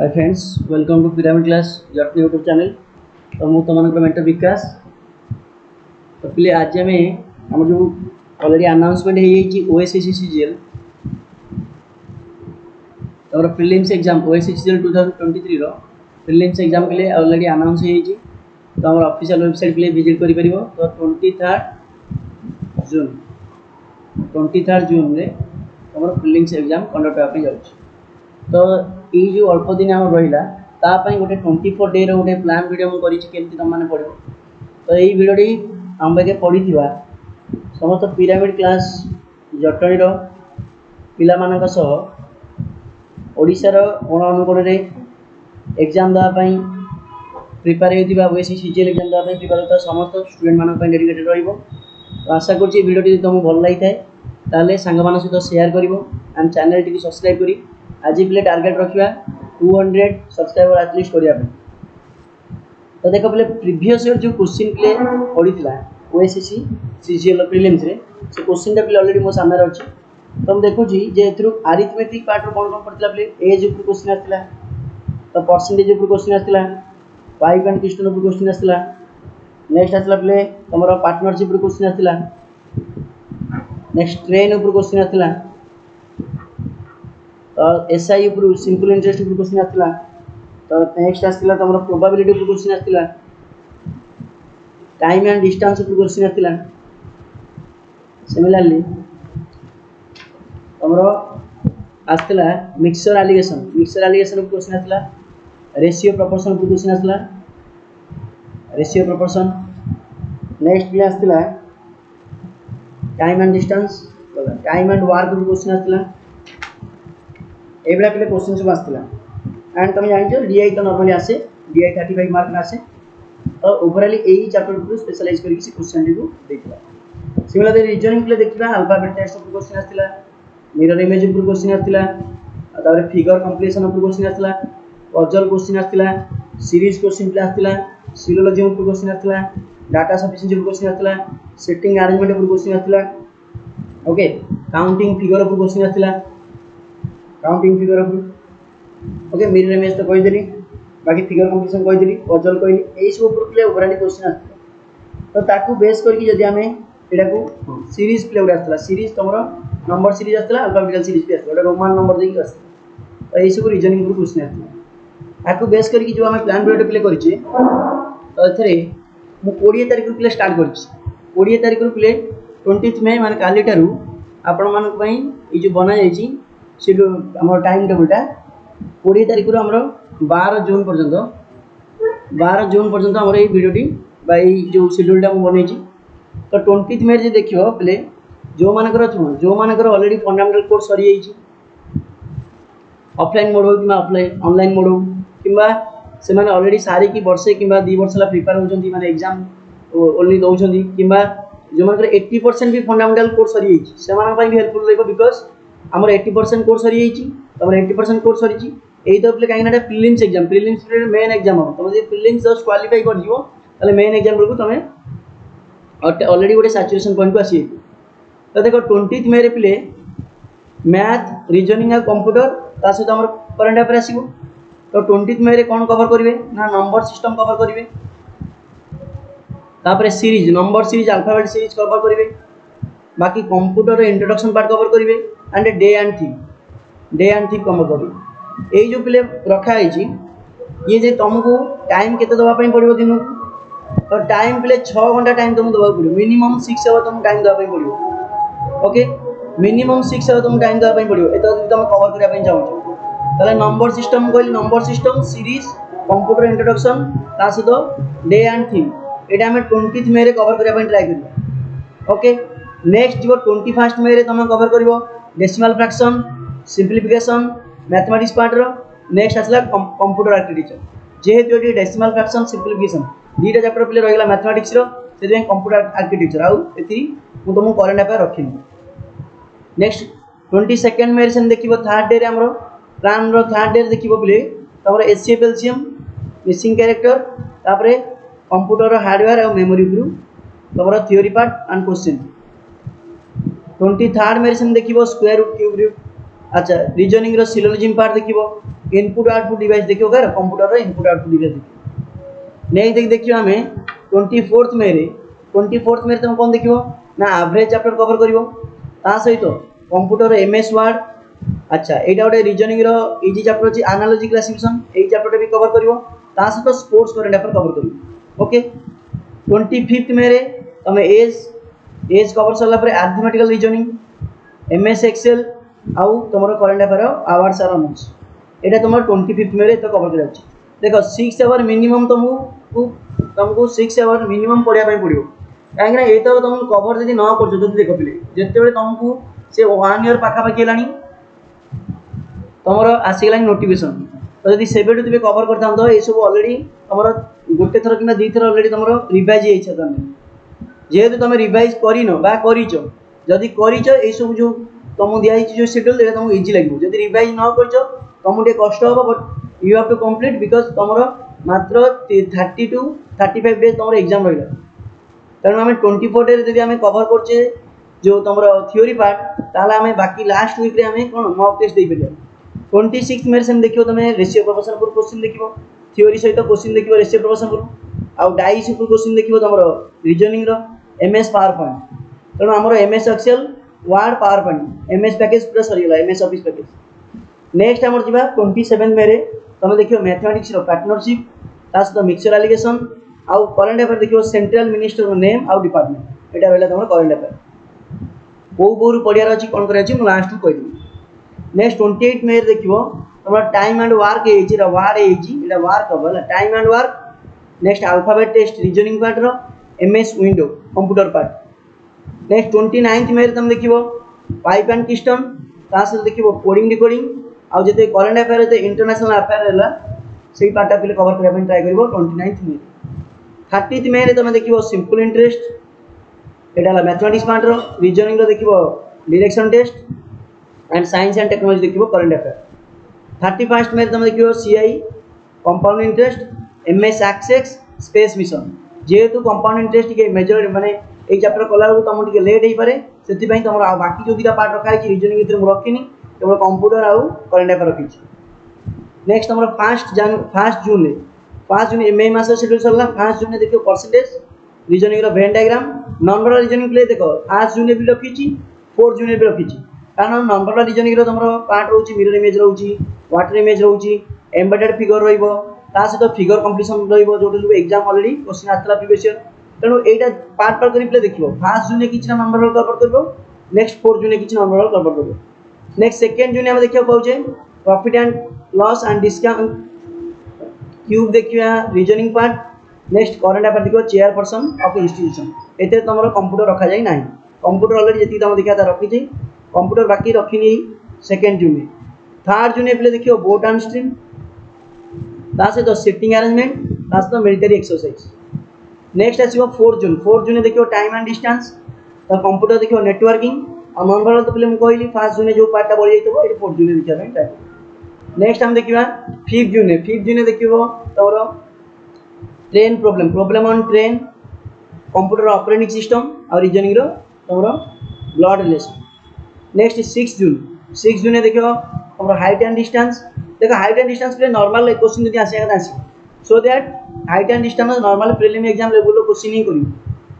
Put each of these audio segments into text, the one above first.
Hi friends, welcome to pyramid class Jatni YouTube channel. तो मुझे तुम मेंटर विकास। तो पे आज आम आम जो अलरेडी अनाउंसमेंट हो ओएसएससी सीजीएल तमर प्रिलिम्स एग्जाम ओएसएससी सीजीएल 2023 रो प्रिलिम्स एग्जाम के लिए अलरेडी अनाउंस तो आम ऑफिशियल वेबसाइट के लिए विजिट कर। तो 23 जून रे तुम प्रिलिम्स एग्जाम कंडक्ट होगा जाऊँ। तो ये जो अल्प दिन आम रहा गोटे 24 डे रोटे प्लान वीडियो मुझे कमी तुम मैंने पढ़ो। तो यही भिडटी आम पाखे पढ़ी समस्त पिरामिड क्लास जटणी पाला ओडिशार कोण अनुकोण एग्जाम देवाई प्रिपेयर होता ओएसएससी सीजीएल एग्जाम देवाई प्रिपेयर होता समस्त स्टूडेंट मानक डेडिकेटेड रहिबो। तो आशा करुँच भिडटी तुमको भल लगी थाए सांग मान सहित सेयार कर एंड चैनल टी सब्सक्राइब करी आज पे टार्गेट रखा 200 सब्सक्राइबर एटलिस्ट करने। तो देख पे प्रीवियस ईयर जो क्वेश्चन प्ले पड़ी ओएसएससी सीजीएल प्रीलिम्स रे से क्वेश्चन पे ऑलरेडी मो सामने अच्छी। तो मुझे देखुची आरिथमेटिक पार्ट कौन कौन पड़ता पे एज ऊपर क्वेश्चन आसला, तो परसेंटेज ऊपर क्वेश्चन आसला, पाइप एंड पिस्टन ऊपर क्वेश्चन आसला, नेक्स्ट आसला पे तुम पार्टनरशिप ऊपर क्वेश्चन आसला, नेक्स्ट ट्रेन ऊपर क्वेश्चन आसला, तो एसआई ऊपर सिंपल इंटरेस्ट ऊपर क्वेश्चन आसला, तो नेक्स्ट आसला तुम प्रोबेबिलिटी ऊपर क्वेश्चन आसला, टाइम एंड डिस्टेंस ऊपर क्वेश्चन आसला, सिमिलरली तुम आसला मिक्सचर एलिगेशन ऊपर क्वेश्चन आसला, रेशियो प्रोपोर्शन ऊपर क्वेश्चन आसला, रेशियो प्रोपोर्शन। नेक्स्ट भी आसला time and distance, time and work ऊपर क्वेश्चन आसला। ये पे क्वेश्चन सब आसला एंड तुम जान डीआई तो नॉर्मली आसे डीआई 35 मार्क आसे। तो ओवरऑल यही चैप्टर को स्पेशलाइज करके क्वेश्चन टी को देखा। सिमिलरली रीजनिंग पे देखा अल्फाबेट टेस्ट ऊपर क्वेश्चन आसला, मिरर इमेज ऊपर क्वेश्चन आसला, तापर फिगर कंप्लीशन ऊपर क्वेश्चन आसला, पजल क्वेश्चन आसला, सीरीज क्वेश्चन पे आसला, सिलोलॉजी ऊपर क्वेश्चन आसला, डाटा सफिशिएंसी ऊपर क्वेश्चन आसला, सेटिंग अरेंजमेंट ऊपर क्वेश्चन आसला, ओके काउंटिंग फिगर ऊपर क्वेश्चन आसला, counting figure okay mirror image तो कहीदेली, बाकी फिगर कंप्लीशन कहीदेली, पजल कहली, यही सब ऊपर ओवरऑल क्वेश्चन आसला। तो ताकू बेस करके जदि आमे एटा को सीरीज प्ले उडा आसला, सीरीज तुमरो नंबर सीरीज आसला, अल्फाबेटिकल सीरीज भी आसला, रोमान नंबर देकी आसला। तो यही सब रीजनिंग ऊपर क्वेश्चन आसला। ताकू बेस करके जो आमे प्लान वीडियो प्ले करिचे तो एथरे मु 20 तारिख प्ले स्टार्ट करिछि। 20 तारिख प्ले 20 मई माने काली टारू आपण मानक पई ई जो बना जाईछि शेड्यूल आम टाइम टेबुलटा 20 तारिख रू आम 12 जून पर्यंत आम भिडियोटी जो शेड्यूलटा बनई। तो 20 मई जो देख पे जो मानकर अलरेडी फंडामेंटल कोर्स सरी जाइए ऑफलाइन मोड हो कि ऑनलाइन मोड हो कि से अलरेडी सारिकी वर्षे कि 2 वर्ष प्रिपेयर होती माने एग्जाम ओनली दौरान कि जो मानकर 80% भी फंडामेंटल कोर्स सरी जाइए भी हेल्पफुल रही बिकज आमर 80% कोर्स सरी जाइए। तुम 80% कोर्स सरी यही तो पे कहीं प्रिलिम्स एग्जाम मेन एग्जाम हम तुम प्रिलिम्स जस्ट क्वालिफाई कर मेन एग्जाम बेलू तुम अलरेडी गोटे सैचुरेशन पॉइंट को आसी। तो देखो 20 मई पे मैथ रीजनिंग और कंप्यूटर ता सहित आम करेन्ट अफेयर आसो। तो 20 मई कौन कवर करेंगे ना नंबर सिस्टम कवर करेंगे, तापर series number series alphabet series cover करेंगे, बाकी कंप्यूटर इंट्रोडक्शन पार्ट कवर करेंगे एंड डे एंड थीम कवर करेंगे। यही जो पे रखाई ये जे तुमको टाइम केते दवाई पड़ो दिन तो टाइम पे 6 घंटा टाइम तुमको दवा पड़ो, मिनिमम 6 आवर तुमको टाइम दवाई पड़ो। ओके मिनिमम 6 आवर तुमको टाइम दवाई पड़ो एत तुम कवर करने चाहो। ताले नंबर सिस्टम कहली number system series computer introduction ता सहित डे एंड थीम ये आम 20 मई कवर करने ट्राए कर। ओके नेक्स्ट जो 21 मई तुम कवर कर decimal fraction simplification mathematics part रो। नेक्स्ट आसला कंप्यूटर आर्किटेक्चर जेहेतु ये डेसिमल फ्रैक्शन सिंप्लिफिकेशन दुईटा चैप्टर पे रही मैथमेटिक्स से कंप्यूटर आर्किटेक्चर आउ तुमको करेन्ट अफेयर रखी। नेक्स्ट 22 मई से देख थर्ड डे आम प्लान थर्ड डे देख पे तुम एचसीएफ एलसीएम मिसिंग कैरेक्टर तापर कंप्यूटर हार्डवेयर और मेमोरी उपरू तुम थ्योरी पार्ट एंड क्वेश्चन। 23 मई से देख स्क्वायर रूट क्यूब रूट अच्छा रीजनिंग सिलोजिज्म पार्ट देख इनपुट आउटपुट डिवाइस देखियो कर कंप्यूटर रो इनपुट आउटपुट डिवाइस देखियो नेक्स्ट देखियो हमें 24th में तुम कौन देखियो ना एवरेज चैप्टर कवर करिवो ता सहित कंप्यूटर एमएस वर्ड अच्छा एटा गोटे रीजनिंग रो इजी चैप्टर अछि एनालॉजी क्लासिफिकेशन एई चैप्टर भी कवर करिवो ता सहित स्पोर्ट्स करंट अफेयर कवर करिवो ओके 25th में रे तुम एज कवर सरला पर अरिथमेटिकल रीजनिंग एमएस एक्सेल आउ तुमरो current affair awards are announce एटा तुम 25th में रे तो कवर करा अछि देखो 6 आवर मिनिमम तुमको 6 आवर मिनिमम पढ़िया पई पड़ियो काहे ना ए तो तुम कवर जदी न करछो जदी देखो पिले जते बेले तुमको से 1 ईयर पाखा पाखी लानी तुमरो आसी गलानी नोटिफिकेशन तो जदी सेबेटु तुबे कवर करथां तो ए सब ऑलरेडी तुमरो गोटे थर किना दी थर ऑलरेडी तुमरो रिवाइज हे छै तने जेहेतु तुम रिवाइज करिनो बा करिचो जदी करिचो ए सब जो तुम दिया जो शेड्यूल देला तुमको इजी लागो जदी रिवाइज न करछो तुमको टे कष्ट हो but you have to complete because तुमरो मात्र 30 टू 35 डेज तुमरो एग्जाम रहिला तेणु आम 24 डे जब आम कवर करचे जो तुम थ्योरी पार्ट ताला आम बाकी लास्ट वीक रे आम कौन मॉक टेस्ट दे पार 26 में सेम देखियो तुम रेशियो प्रोपोर्शन पर क्वेश्चन देखियो थ्योरी सहित क्वेश्चन देखियो रेशियो प्रोपोर्शन पर आउ डाइस पर क्वेश्चन देखियो तुम रीजनिंग रो एमएस पावर पॉइंट तेणु आमर MS Excel Word PowerPoint MS package पूरा सरीगला एमएस ऑफिस पैकेज नेक्स्ट आमर जिबा 27 में रे तुम देखियो मैथमेटिक्स रो पार्टनरशिप तास तो मिक्सचर एलिगेशन आउ करंट अफेयर देखियो सेंट्रल मिनिस्टर नेम आउ डिपार्टमेंट एटा रहला तुम करंट अफेयर को बोरु पढियार अछि कोन करे अछि मु लास्ट को कहि दी नेक्स्ट 28 में देखियो तुम टाइम एंड वर्क एजी रा वार एजी एटा वर्क हबला time and work next alphabet test reasoning part रो MS window computer part next 29th में तुम देखियो पाइप एंड सिस्टम तास देखियो कोडिंग डिकोडिंग आउ जते करंट अफेयर ते इंटरनेशनल अफेयर रहला सेही पार्ट पे कवर करबा ट्राई करबो 29th में 30th में तुम देखियो सिंपल इंटरेस्ट एटा मैथमेटिक्स पार्ट रो रीजनिंग रो देखियो direction test and science and technology देखियो करंट अफेयर 31st में तुम देखियो CI compound interest MS access space mission जेहेतु कंपाउंड इंटरेस्ट के मेजर माने ए चैप्टर कला तुम टिके लेट ही पारे सेति पई तुम बाकी जो दिका पार्ट रखा है रीजनिंग भीतर मु रखिनी केवल कंप्यूटर आउ करंट अफेयर रखी नेक्स्ट तुम 1 जून मई मास शेड्यूल सरला 1 जून देखियो परसेंटेज रीजनिंग रो Venn diagram number reasoning play देखो 1 जून भी रखी 4 जून भी रखी कारण नंबर रीजनिंग रो तुमरो पार्ट रहउची मिरर इमेज रहउची वाटर इमेज रहउची एम्बेडेड फिगर रहइबो ता सहित फिगर कंप्लीशन रहइबो जोटे सब एग्जाम ऑलरेडी क्वेश्चन आतला प्रीवियस ईयर तेणु एटा पार्ट पार्ट करी प्ले देखियो 1 जून किछ नंबर कवर करबो नेक्स्ट 4 जून किछ नंबर कवर करबो नेक्स्ट 2 जून हम देखियो पाउचे profit and loss and discount cube देखियो reasoning part next current affair देखियो चेयरपर्सन ऑफ इंस्टीट्यूशन एते तमरो कंप्यूटर रखा जाय नाही कंप्यूटर ऑलरेडी जति तम देखिया त रखी छी कंप्यूटर बाकी रखिनी 2 जून में 3 जून पे देखियो बोट एंड स्ट्रीम तासे तो सेटिंग अरेंजमेंट तासे तो मिलिटरी एक्सरसाइज नेक्स्ट आसीबो 4 जून देखियो टाइम एंड डिस्टेंस तो कंप्यूटर देखियो नेटवर्किंग और नंबर तो पहले मु कहली 5 जून जो पार्टटा बढ़ी जाइतो ए 4 जून देखिया ପାଇଁ टाइम नेक्स्ट हम देखिबा 5 जून देखिबो तोर train problem on train computer operating system और रीजनिंग रो तोर ब्लड रिलेशन नेक्स्ट 6 जून देखियो तोर हाइट एंड डिस्टेंस देखो हाइट एंड डिस्टेंस पे नॉर्मल क्वेश्चन जदी आसे आसी so that height and distance normal prelim exam level question ही करियो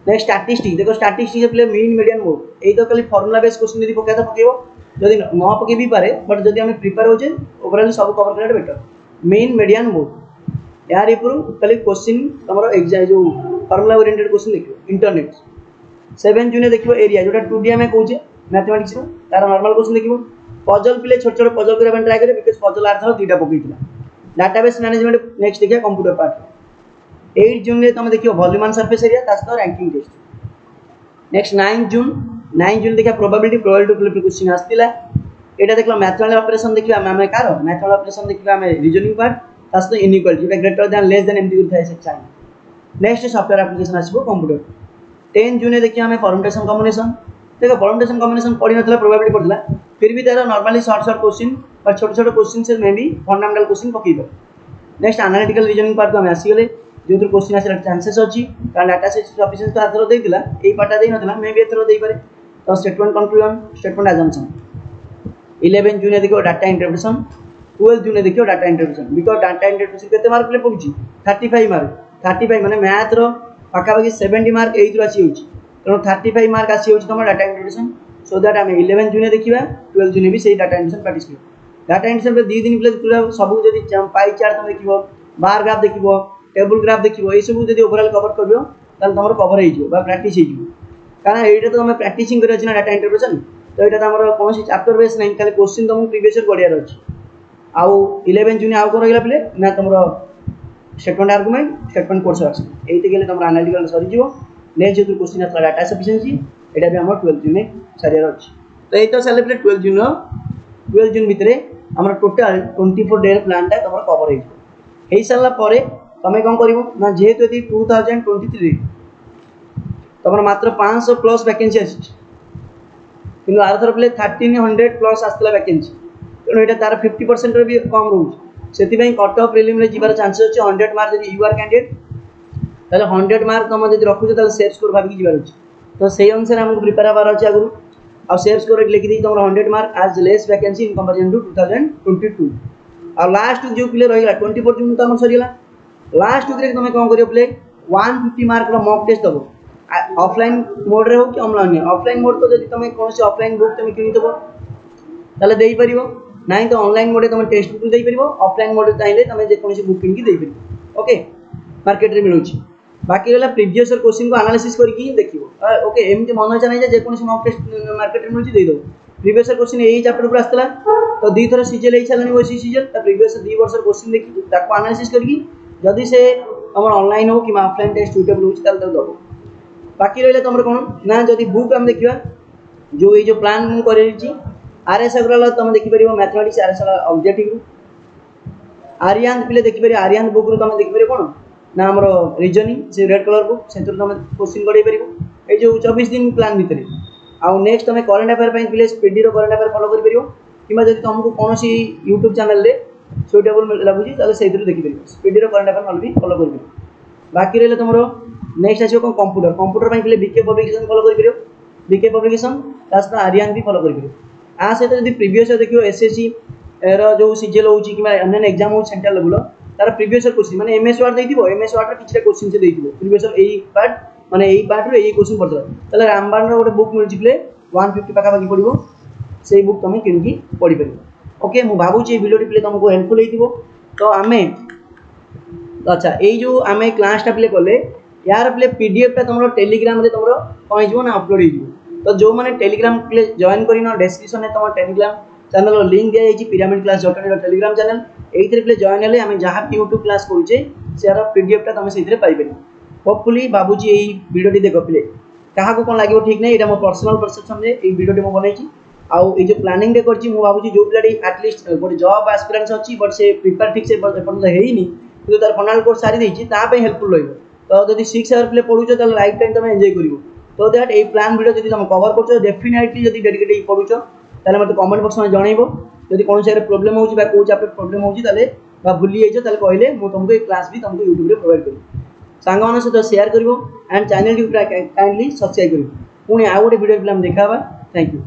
नेक्स्ट स्टैटिस्टिक्स देखो स्टैटिस्टिक्स प्ले मीन मीडियन मोड ए तो खाली फार्मूला बेस्ड क्वेश्चन जदी पकेता पकेबो जदी न पके भी पारे बट जदी हम प्रिपेयर होचे ओवरऑल सब कवर करले बेटर मीन मीडियन मोड यार इपुर खाली क्वेश्चन हमरो एग्जाम जो फार्मूला ओरिएंटेड क्वेश्चन देखियो इंटरनेट 7 जून देखियो एरिया जोटा 2D में कहूचे मैथमेटिक्स रो तार नॉर्मल क्वेश्चन देखियो पजल प्ले छोट छोट पजल करबा ट्राई करे बिकॉज़ पजल आर थरो दुटा पकेइतला डाटाबेस मैनेजमेंट नेक्स्ट देखिया कंप्यूटर पार्ट 8 जून रे तुम देखियो वॉल्यूम एंड सरफेस एरिया तास तो रैंकिंग टेस्ट नेक्स्ट 9 जून देखिया प्रोबेबिलिटी टू क्वेश्चन आस्तिला एटा देखला मैथमेटिकल ऑपरेशन देखियो हम कार मैथमेटिकल ऑपरेशन देखियो हम रीजनिंग पार्ट तास तो इनइक्वालिटी जोटा greater than less than MD थाए से चाहि नेक्स्ट सॉफ्टवेयर एप्लीकेशन आसीबो कंप्यूटर 10 जून देखियो हम परम्यूटेशन कॉम्बिनेशन देखो परम्यूटेशन कॉम्बिनेशन पढि नथला प्रोबेबिलिटी पढला फिर भी तारा नॉर्मली शॉर्ट क्वेश्चन और छोटे क्वेश्चन से मे बी फंडामेंटल क्वेश्चन पकेइबो नेक्स्ट एनालिटिकल रीजनिंग पार्ट को हम आसी गेले जो क्वेश्चन आसे चांसेस अछि कारण डाटा से सफिशिएंट तो आथरो देइतिला एई पार्टा देइ नथला मे बी एथरो देइ पारे तो स्टेटमेंट कंक्लूजन स्टेटमेंट अजम्पशन 11 जून देखो डाटा इंटरप्रिटेशन 12 जून देखियो data interpretation because data interpretation केते मार्क ले पडुची 35 मार्क 35 माने मैथ रो पाखा पाखी 70 मार्क एइथु आसी होची तेणु 35 मार्क आसी होची तुम डाटा इंटरप्रिटेशन सो दैट आम 11 जून देखिबा 12 जून भी सही डाटा इंटरप्रिटेशन प्रैक्टिस करियो डाटा इंटरप्रिटेशन पे 2 दिन प्ले पूरा सब जदी पाई चार्ट तुम देखिबो बार ग्राफ देखिबो टेबल ग्राफ देखिबो ए सब जदी ओवरऑल कवर करबियो ताल तुमर कवर हे जिवो बा प्रैक्टिस हे जिवो कारण एटा तो हम प्रैक्टिसिंग करे अछि ना डाटा इंटरप्रिटेशन तो एटा तो हमर कोनोसी चैप्टर बेस नै खाली क्वेश्चन तुम प्रीवियस ईयर पढियार अछि आउ 11 जून आउ को रहिला प्ले ना तुमरो second argument statement course action एते गेले तुमर एनालिटिकल सरी जिवो नेक्स्ट जो क्वेश्चन आतला डाटा सफिशिएंसी एटा भी हमर 12 जून सरियार अछि तो एतो साले प्ले 12 जून भितरे हमर टोटल 24 डे प्लान ता तुमर कवर हे हेई साला परे तमे कोन करिवो ना जेहेतु यदि 2023 तमर मात्र 500 प्लस वैकेंसी अछि किंतु आर थर प्ले 1300 प्लस आस्तला वैकेंसी तेणु एटा तार 50% रे भी कम रहू सेति पई कट ऑफ प्रीलिम रे जिबार चांसेस अछि 100 मार्क यदि यू आर कैंडिडेट ताले 100 मार्क तम यदि रखु ताले सेट स्कोर भाबी जिबार अछि तो सेही अनुसार हमको प्रिपेयर हबार अछि आगु आ सेट स्कोर लिखि दी तमर 100 mark as less vacancy in comparison to 2022 आ लास्ट जो प्ले रहिला 24 जून तम सरिला लास्ट वीक रे तमे कोन करियो प्ले 150 मार्क रो मॉक टेस्ट दबो ऑफलाइन मोड रे हो कि ऑनलाइन ऑफलाइन मोड तो जदि तमे कोनसे ऑफलाइन बुक तमे किनि दबो ताले देई परिबो नाही तो ऑनलाइन मोड तमे टेस्ट बुक देई परिबो ऑफलाइन मोड चाहिले तमे जे कोनसे बुक किनि देई परिबो ओके मार्केट रे मिलुची बाकी रहला प्रीवियस ईयर क्वेश्चन को एनालिसिस करके देखिबो ओके एमति मन इच्छा नाही जे कोनसे मॉक टेस्ट मार्केट रे मिलुची देई दो प्रीवियस ईयर क्वेश्चन एही चैप्टर पर आस्तला तो दी थरा सीजल एही चलानी ओसी सीजल ता प्रीवियस 2 वर्ष क्वेश्चन देखि ताको एनालिसिस करके जदि से हमर ऑनलाइन हो कि ऑफलाइन टेस्ट सुटेबल होची ताल दबो बाकी रहले तमर कोन ना जदि बुक हम देखिबा जो ए जो प्लान मु करेछि आरएस अग्रवाल तुम देखि परिबो मैथमेटिक्स आरएस ऑब्जेक्टिव आर्यन पिले देखि परिबो आर्यन बुक रो तुम देखि परिबो कोन ना हमरो रीजनिंग से रेड कलर बुक सेंटर तुम क्वेश्चन गडै परिबो ए जो 24 दिन प्लान भितरे आ नेक्स्ट तुम करंट अफेयर पई पिले स्पीडी रो करंट अफेयर फॉलो करि परिबो किमा जदि तुमको कोनोसी YouTube चैनल रे सुटेबल लागुची ताले सेइतिर देखि परिबो स्पीडी रो करंट अफेयर भी फॉलो करि परिबो बाकी रहले तुमरो नेक्स्ट आछो कोन कंप्यूटर पई पिले बीके पब्लिकेशन फॉलो करि परिबो बीके पब्लिकेशन तासना आर्यन भी फॉलो करि परिबो आ से तो यदि प्रीवियस देखियो एसएससी रो जो सीजीएल होची किमा अन्य एग्जाम हो सेंट्रल लेवल तार प्रीवियस क्वेश्चन माने एमएस वर्ड देइथिबो एमएस वर्ड रे किछटा क्वेश्चन से देइथिबो प्रीवियस एई पार्ट माने एई पार्ट रे एई क्वेश्चन पड़तला तले रामबाण रो गोटे बुक मिलची प्ले 150 पाका पाकी पड़िबो सेई बुक तमे किनकी पढि परिबो ओके मु भाबुची वीडियो टी प्ले तुमको हेल्पफुल हेतिबो तो आमे अच्छा एई जो आमे क्लास टा प्ले करले यार प्ले पीडीएफ टा तुमरो टेलीग्राम रे तुमरो पहुंच जिवो ना अपलोड हे जिवो तो जो माने टेलीग्राम प्ले जॉइन करिनो डिस्क्रिप्शन में तुम टेलीग्राम चैनल लिंक दिया जाई pyramid class .in Telegram channel एइथरे प्ले जॉइन हेले हमें जहां YouTube क्लास करूचे सेरा पीडीएफ टा तुम सेइथरे पाइ बेनी होपफुली बाबूजी एई वीडियो टी देखो प्ले कहा को कोन लागियो ठीक नै एटा मो पर्सनल परसेप्शन रे एई वीडियो टी मो बनैची आउ ए जो प्लानिंग रे करची मो बाबूजी जो प्लाडी एटलीस्ट गोटे जॉब एस्पिरेंट्स अछि बट से प्रिपेयर ठीक से अपन हेइनी किंतु तार फाइनल कोर्स सारी देछि ता पे हेल्पफुल रहइबो तो जदि 6 आवर प्ले पढुचो त लाइफ टाइम तुम एन्जॉय करिवो तो दैट ए प्लान वीडियो जदि तुम कवर करछो डेफिनेटली जदि डेडिकेट पढुचो ताले मते कमेंट बॉक्स में जणाइबो जदि कोन से प्रॉब्लम होउची बा को चैप्टर प्रॉब्लम होउची ताले बा भूली जाइछो ताले कहले मु तुमको ए क्लास भी तुमको YouTube रे प्रोवाइड करिवो सांगा माने से शेयर करिवो एंड चैनल की काइंडली सब्सक्राइब करिवो पुनी आ गोटे वीडियो फिल्म देखाबा थैंक यू।